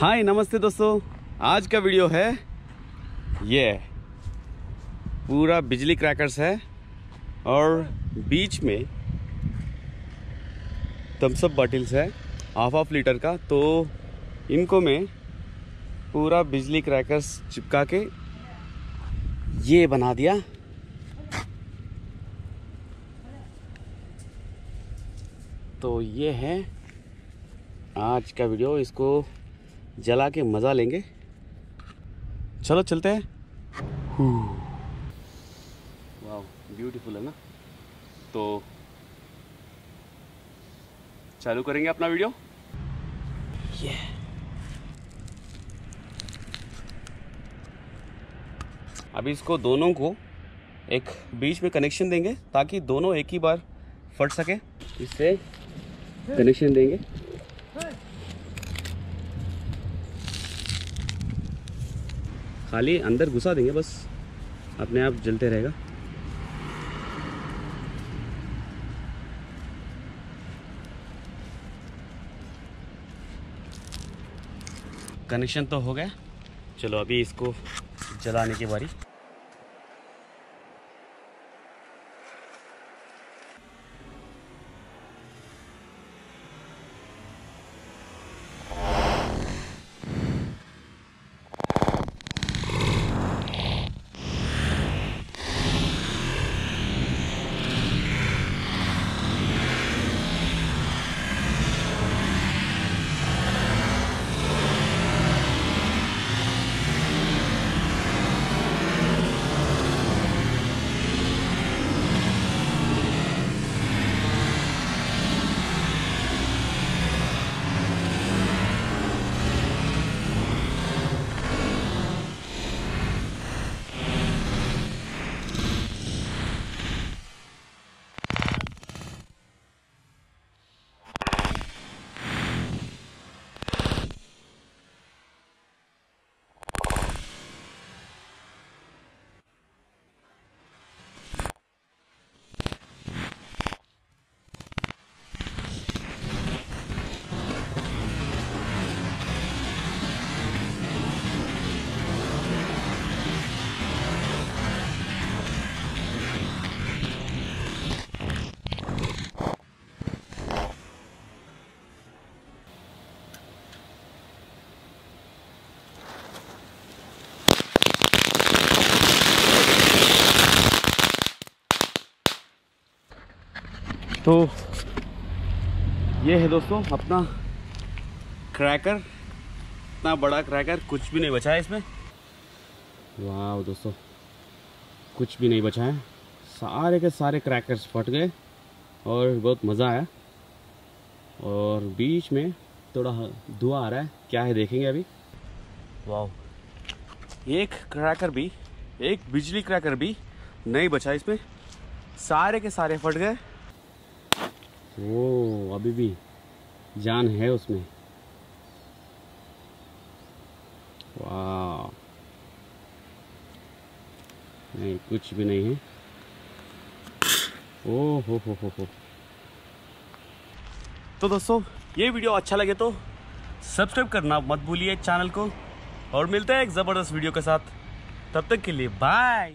हाय नमस्ते दोस्तों, आज का वीडियो है ये पूरा बिजली क्रैकर्स है और बीच में थम्स अप बॉटल्स है हाफ लीटर का। तो इनको मैं पूरा बिजली क्रैकर्स चिपका के ये बना दिया। तो ये है आज का वीडियो, इसको जला के मज़ा लेंगे। चलो चलते हैं। वाह ब्यूटीफुल है ना। तो चालू करेंगे अपना वीडियो। ये अभी इसको दोनों को एक बीच में कनेक्शन देंगे ताकि दोनों एक ही बार फट सके। इससे कनेक्शन देंगे। खाली अंदर घुसा देंगे, बस अपने आप जलते रहेगा। कनेक्शन तो हो गया। चलो अभी इसको जलाने की बारी। तो ये है दोस्तों अपना क्रैकर। इतना बड़ा क्रैकर, कुछ भी नहीं बचा है इसमें। वाह दोस्तों, कुछ भी नहीं बचा है। सारे के सारे क्रैकर्स फट गए और बहुत मज़ा आया। और बीच में थोड़ा धुआं आ रहा है, क्या है देखेंगे अभी। वाह, एक क्रैकर भी, एक बिजली क्रैकर भी नहीं बचा इसमें। सारे के सारे फट गए। वो अभी भी जान है उसमें। वाह, नहीं कुछ भी नहीं है। ओ हो। तो दोस्तों ये वीडियो अच्छा लगे तो सब्सक्राइब करना मत भूलिए चैनल को। और मिलते हैं एक ज़बरदस्त वीडियो के साथ। तब तक के लिए बाय।